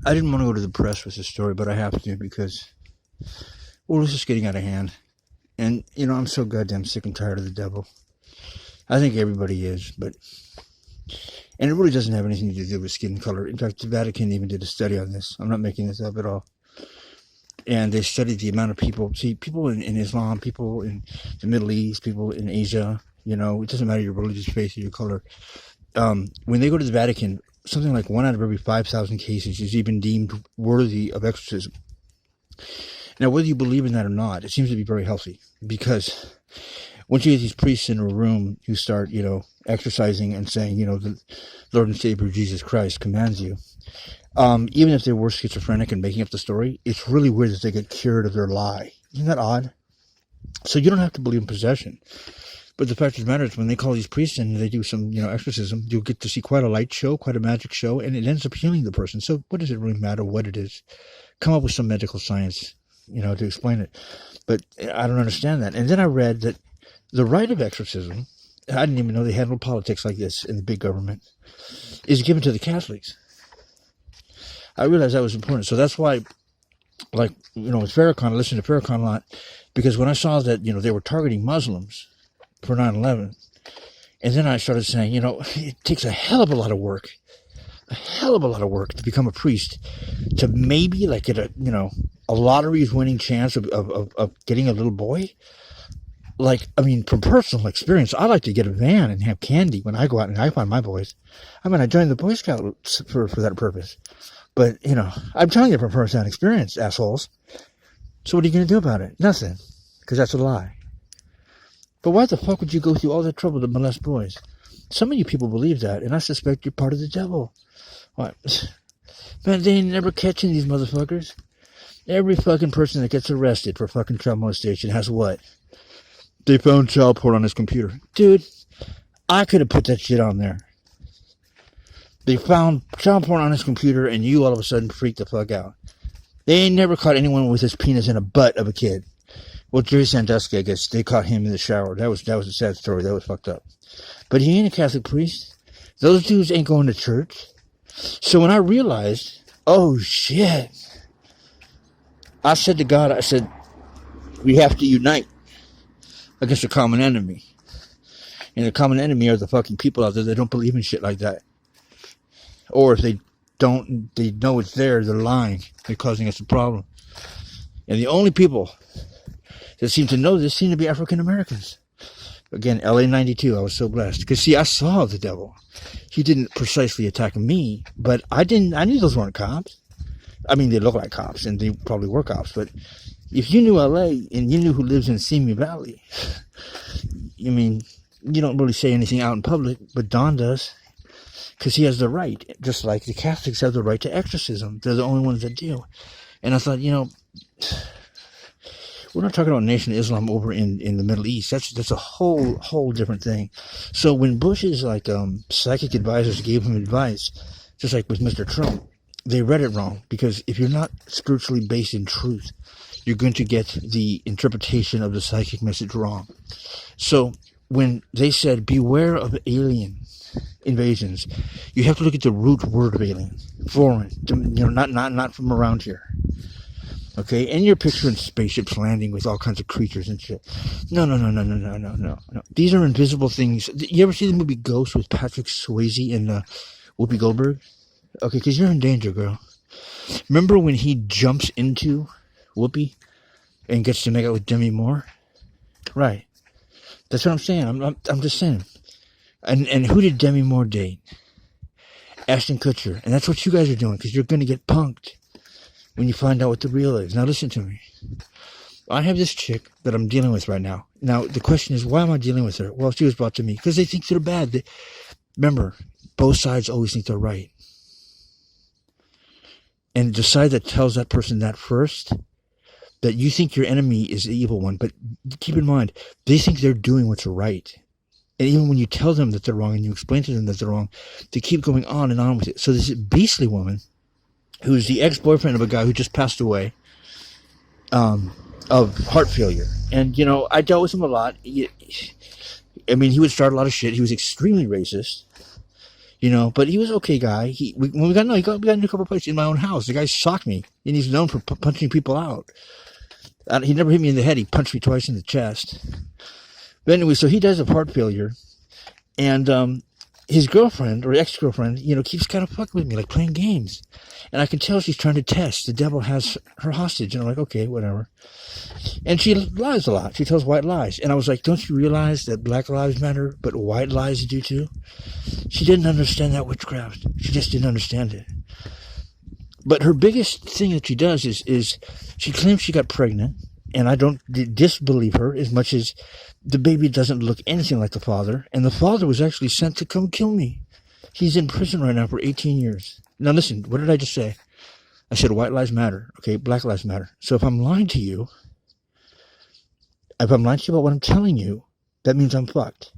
I didn't want to go to the press with this story, but I have to because, well, it's just getting out of hand. And, I'm so goddamn sick and tired of the devil. I think everybody is, and it really doesn't have anything to do with skin color. In fact, the Vatican even did a study on this. I'm not making this up at all. And they studied the amount of people, people in Islam, people in the Middle East, people in Asia, it doesn't matter your religious faith or your color. When they go to the Vatican, something like 1 out of every 5,000 cases is even deemed worthy of exorcism. Now, whether you believe in that or not, it seems to be very healthy, because once you get these priests in a room who start, exercising and saying, the Lord and Savior Jesus Christ commands you, even if they were schizophrenic and making up the story, it's really weird that they get cured of their lie. Isn't that odd? So you don't have to believe in possession. But the fact of the matter is, when they call these priests in and they do some, exorcism, you'll get to see quite a light show, quite a magic show, and it ends up healing the person. So what does it really matter what it is? Come up with some medical science, to explain it. But I don't understand that. And then I read that the right of exorcism, I didn't even know they handled politics like this in the big government, is given to the Catholics. I realized that was important. So that's why, with Farrakhan, I listened to Farrakhan a lot, because when I saw that, they were targeting Muslims for 9/11, and then I started saying, it takes a hell of a lot of work to become a priest, to maybe get a lottery's winning chance of getting a little boy. From personal experience, I like to get a van and have candy when I go out and I find my boys. I joined the Boy Scouts for that purpose. But, I'm telling you from first-hand experience, assholes. So what are you going to do about it? Nothing. Because that's a lie. But why the fuck would you go through all that trouble to molest boys? Some of you people believe that, and I suspect you're part of the devil. What? Man, they ain't never catching these motherfuckers. Every fucking person that gets arrested for fucking child molestation has what? They found child porn on his computer. Dude, I could have put that shit on there. They found child porn on his computer, and you all of a sudden freaked the fuck out. They ain't never caught anyone with his penis in a butt of a kid. Well, Jerry Sandusky, I guess, they caught him in the shower. That was a sad story. That was fucked up. But he ain't a Catholic priest. Those dudes ain't going to church. So when I realized, oh shit, I said to God, we have to unite against a common enemy. And the common enemy are the fucking people out there that don't believe in shit like that. Or if they don't, they know it's there, they're lying. They're causing us a problem. And the only people that seem to know this seem to be African Americans. Again, LA 92, I was so blessed. Because, see, I saw the devil. He didn't precisely attack me, but I knew those weren't cops. They look like cops, and they probably were cops. But if you knew LA, and you knew who lives in Simi Valley, you don't really say anything out in public, but Don does. Because he has the right, just like the Catholics have the right to exorcism. They're the only ones that do. And I thought, we're not talking about Nation of Islam over in the Middle East. That's a whole different thing. So when Bush's psychic advisors gave him advice, just like with Mr. Trump, they read it wrong. Because if you're not spiritually based in truth, you're going to get the interpretation of the psychic message wrong. So when they said, beware of alien invasions, you have to look at the root word of alien, foreign, not from around here. Okay, and you're picturing spaceships landing with all kinds of creatures and shit. No. These are invisible things. You ever see the movie Ghost with Patrick Swayze and Whoopi Goldberg? Okay, because you're in danger, girl. Remember when he jumps into Whoopi and gets to make out with Demi Moore? Right. That's what I'm saying. I'm just saying. And who did Demi Moore date? Ashton Kutcher. And that's what you guys are doing, because you're going to get punked when you find out what the real is. Now listen to me. I have this chick that I'm dealing with right now. Now the question is, why am I dealing with her? Well, she was brought to me because they think they're bad. Remember, both sides always think they're right. And the side that tells that person that first, that you think your enemy is the evil one, but keep in mind, they think they're doing what's right. And even when you tell them that they're wrong and you explain to them that they're wrong, they keep going on and on with it. So this beastly woman, who's the ex-boyfriend of a guy who just passed away of heart failure. And, I dealt with him a lot. He would start a lot of shit. He was extremely racist. But he was an okay guy. When we got we got into a couple places in my own house. The guy shocked me, and he's known for punching people out. He never hit me in the head. He punched me twice in the chest. But anyway, so he does have heart failure, and his girlfriend or ex-girlfriend, keeps kind of fucking with me, like playing games, and I can tell she's trying to test. The devil has her hostage, and I'm like, okay, whatever. And she lies a lot. She tells white lies, and I was like, don't you realize that black lives matter, but white lies do too? She didn't understand that witchcraft. She just didn't understand it. But her biggest thing that she does is she claims she got pregnant, and I don't disbelieve her as much as the baby doesn't look anything like the father, and the father was actually sent to come kill me. He's in prison right now for 18 years. Now listen, what did I just say? I said white lives matter, okay? Black lives matter. So if I'm lying to you about what I'm telling you, that means I'm fucked.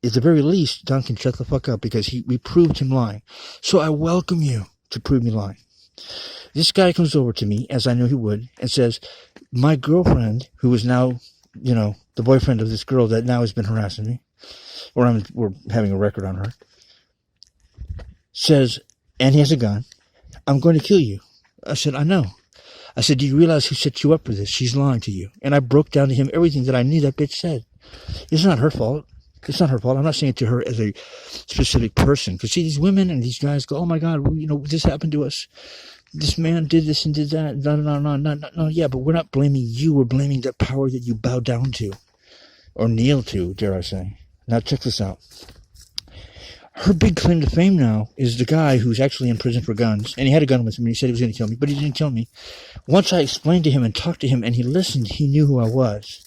At the very least, Don can shut the fuck up because we proved him lying. So I welcome you to prove me lying. This guy comes over to me, as I knew he would, and says, my girlfriend, who is now, the boyfriend of this girl that now has been harassing me, or we're having a record on her, says, and he has a gun, I'm going to kill you. I said, I know. I said, do you realize who set you up for this? She's lying to you. And I broke down to him everything that I knew that bitch said. It's not her fault. It's not her fault. I'm not saying it to her as a specific person. Because see, these women and these guys go, oh my God, this happened to us. This man did this and did that. No. Yeah, but we're not blaming you. We're blaming that power that you bow down to. Or kneel to, dare I say. Now check this out. Her big claim to fame now is the guy who's actually in prison for guns. And he had a gun with him and he said he was going to kill me. But he didn't kill me. Once I explained to him and talked to him and he listened, he knew who I was.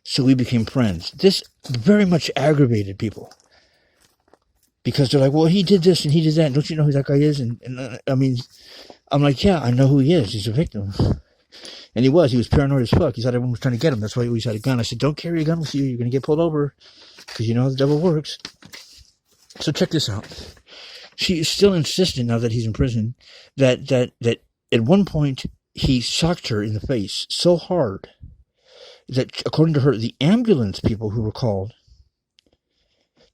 So we became friends. This very much aggravated people. Because they're like, well, he did this and he did that. Don't you know who that guy is? And I mean, I'm like, yeah, I know who he is. He's a victim. And he was paranoid as fuck. He thought everyone was trying to get him. That's why he always had a gun. I said, don't carry a gun with you. You're going to get pulled over. Because you know how the devil works. So check this out. She is still insistent now that he's in prison that at one point he socked her in the face so hard that, according to her, the ambulance people who were called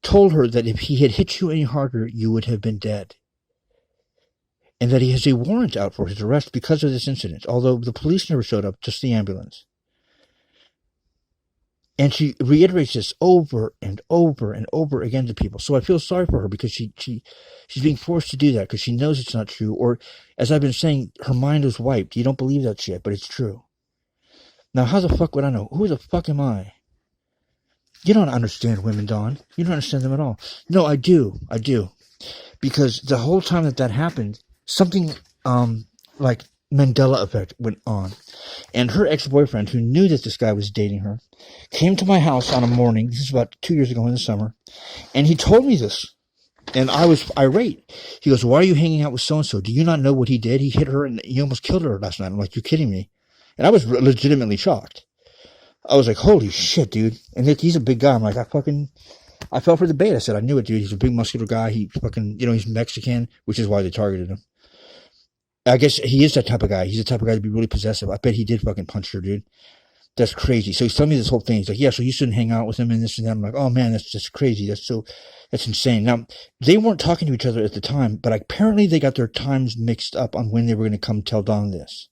told her that if he had hit you any harder, you would have been dead. And that he has a warrant out for his arrest because of this incident, although the police never showed up, just the ambulance. And she reiterates this over and over and over again to people. So I feel sorry for her because she's being forced to do that because she knows it's not true. Or, as I've been saying, her mind was wiped. You don't believe that shit, but it's true. Now, how the fuck would I know? Who the fuck am I? You don't understand women, Dawn. You don't understand them at all. No, I do. Because the whole time that happened, something like Mandela effect went on. And her ex-boyfriend, who knew that this guy was dating her, came to my house on a morning. This is about 2 years ago in the summer. And he told me this. And I was irate. He goes, why are you hanging out with so-and-so? Do you not know what he did? He hit her and he almost killed her last night. I'm like, you're kidding me. And I was legitimately shocked. I was like, holy shit, dude. And he's a big guy. I'm like, I fell for the bait. I said, I knew it, dude. He's a big muscular guy. He fucking, he's Mexican, which is why they targeted him. I guess he is that type of guy. He's the type of guy to be really possessive. I bet he did fucking punch her, dude. That's crazy. So he's telling me this whole thing. He's like, yeah, so you shouldn't hang out with him and this and that. I'm like, oh man, that's just crazy. That's insane. Now, they weren't talking to each other at the time, but apparently they got their times mixed up on when they were going to come tell Don this.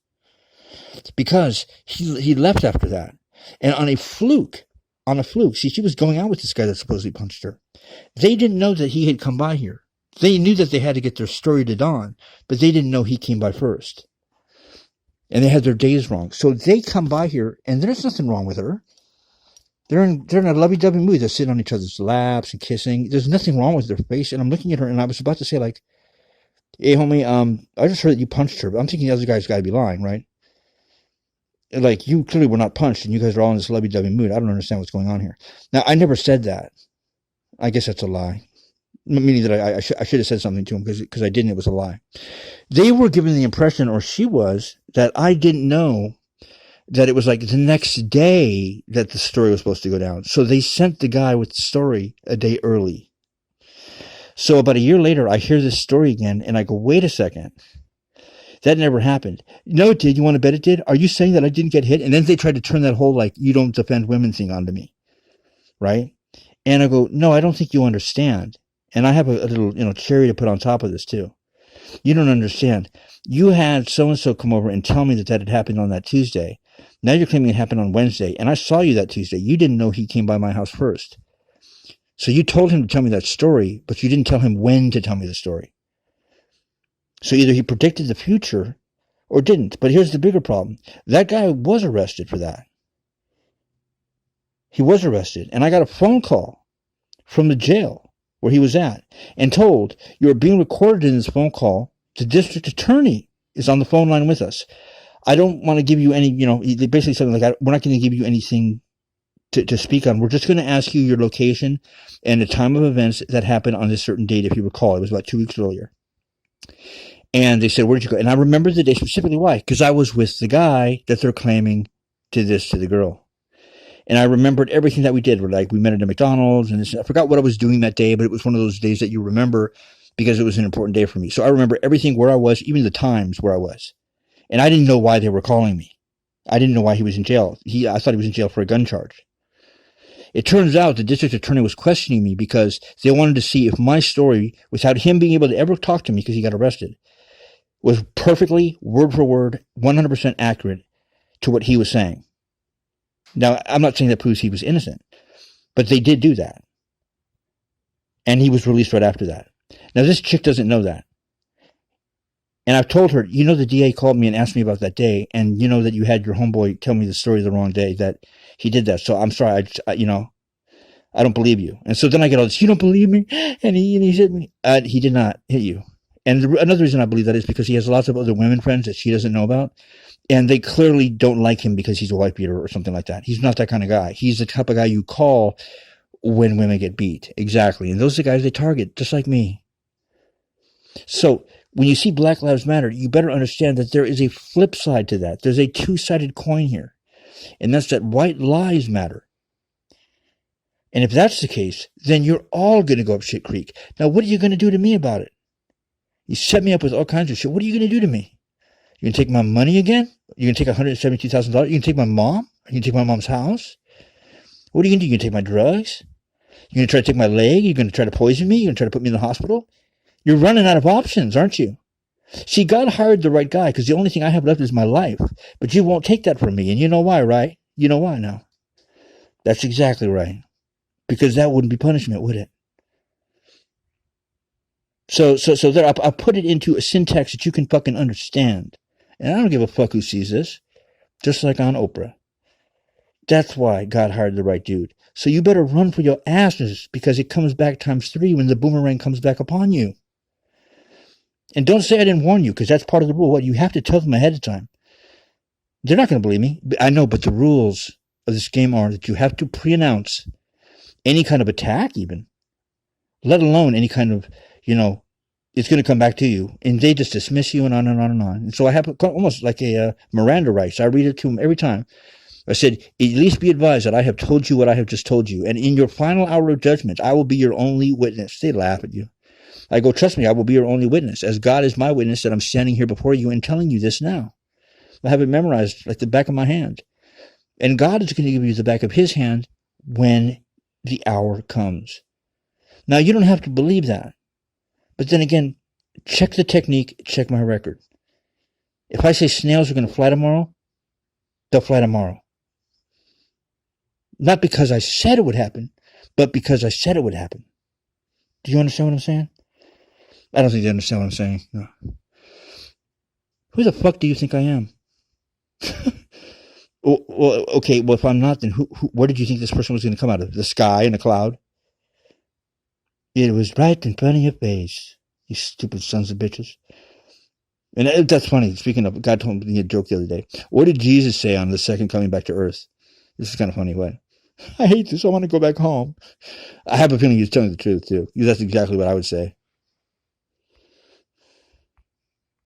Because he left after that. And on a fluke, see, she was going out with this guy that supposedly punched her. They didn't know that he had come by here. They knew that they had to get their story to Don, but they didn't know he came by first. And they had their days wrong. So they come by here, and there's nothing wrong with her. They're in a lovey-dovey mood. They're sitting on each other's laps and kissing. There's nothing wrong with their face. And I'm looking at her, and I was about to say, like, hey, homie, I just heard that you punched her. But I'm thinking the other guy's got to be lying, right? Like, you clearly were not punched, and you guys are all in this lovey-dovey mood. I don't understand what's going on here. Now, I never said that. I guess that's a lie. Meaning that I should have said something to him because I didn't. It was a lie. They were given the impression, or she was, that I didn't know that it was like the next day that the story was supposed to go down. So they sent the guy with the story a day early. So about a year later, I hear this story again, and I go, wait a second. That never happened. No, it did. You want to bet it did? Are you saying that I didn't get hit? And then they tried to turn that whole, like, you don't defend women thing onto me. Right? And I go, no, I don't think you understand. And I have a little, cherry to put on top of this too. You don't understand. You had so-and-so come over and tell me that had happened on that Tuesday. Now you're claiming it happened on Wednesday, and I saw you that Tuesday. You didn't know he came by my house first. So you told him to tell me that story, but you didn't tell him when to tell me the story. So either he predicted the future or didn't. But here's the bigger problem. That guy was arrested for that. He was arrested. And I got a phone call from the jail where he was at and told, you're being recorded in this phone call. The district attorney is on the phone line with us. I don't want to give you any, they basically said, like, we're not going to give you anything to speak on. We're just going to ask you your location and the time of events that happened on this certain date, if you recall. It was about 2 weeks earlier. And they said, where did you go? And I remember the day specifically. Why? Because I was with the guy that they're claiming did this to the girl. And I remembered everything that we did. We met at a McDonald's, and I forgot what I was doing that day, but it was one of those days that you remember because it was an important day for me. So I remember everything, where I was, even the times where I was. And I didn't know why they were calling me. I didn't know why he was in jail. I thought he was in jail for a gun charge. It turns out the district attorney was questioning me because they wanted to see if my story, without him being able to ever talk to me because he got arrested, was perfectly, word for word, 100% accurate to what he was saying. Now, I'm not saying that proves he was innocent, but they did do that. And he was released right after that. Now, this chick doesn't know that. And I've told her, the DA called me and asked me about that day, and you know that you had your homeboy tell me the story the wrong day, that he did that. So I'm sorry, I don't believe you. And so then I get all this, you don't believe me? And he hit me. He did not hit you. And another reason I believe that is because he has lots of other women friends that she doesn't know about. And they clearly don't like him because he's a wife beater or something like that. He's not that kind of guy. He's the type of guy you call when women get beat. Exactly. And those are the guys they target, just like me. So when you see Black Lives Matter, you better understand that there is a flip side to that. There's a two-sided coin here. And that's that white lives matter. And if that's the case, then you're all going to go up shit creek. Now, what are you going to do to me about it? You set me up with all kinds of shit. What are you going to do to me? You going to take my money again? You going to take $172,000? You going to take my mom? You going to take my mom's house? What are you going to do? You going to take my drugs? You going to try to take my leg? You going to try to poison me? You going to try to put me in the hospital? You're running out of options, aren't you? See, God hired the right guy because the only thing I have left is my life. But you won't take that from me. And you know why, right? You know why now? That's exactly right. Because that wouldn't be punishment, would it? So there, I put it into a syntax that you can fucking understand. And I don't give a fuck who sees this. Just like on Oprah. That's why God hired the right dude. So you better run for your asses because it comes back times 3 when the boomerang comes back upon you. And don't say I didn't warn you because that's part of the rule. What, you have to tell them ahead of time. They're not going to believe me. I know, but the rules of this game are that you have to pre-announce any kind of attack even, let alone any kind of, it's going to come back to you. And they just dismiss you and on and on and on. And so I have almost like a Miranda rights. I read it to them every time. I said, at least be advised that I have told you what I have just told you. And in your final hour of judgment, I will be your only witness. They laugh at you. I go, trust me, I will be your only witness. As God is my witness that I'm standing here before you and telling you this now. I have it memorized like the back of my hand. And God is going to give you the back of his hand when the hour comes. Now, you don't have to believe that. But then again, check the technique, check my record. If I say snails are going to fly tomorrow, they'll fly tomorrow. Not because I said it would happen, but because I said it would happen. Do you understand what I'm saying? I don't think they understand what I'm saying. No. Who the fuck do you think I am? Well, okay, well, if I'm not, then where did you think this person was going to come out of? The sky and a cloud? It was right in front of your face, you stupid sons of bitches. And that's funny. Speaking of, God told me a joke the other day. What did Jesus say on the second coming back to earth? This is kind of funny. What? I hate this. I want to go back home. I have a feeling he's telling the truth, too. That's exactly what I would say.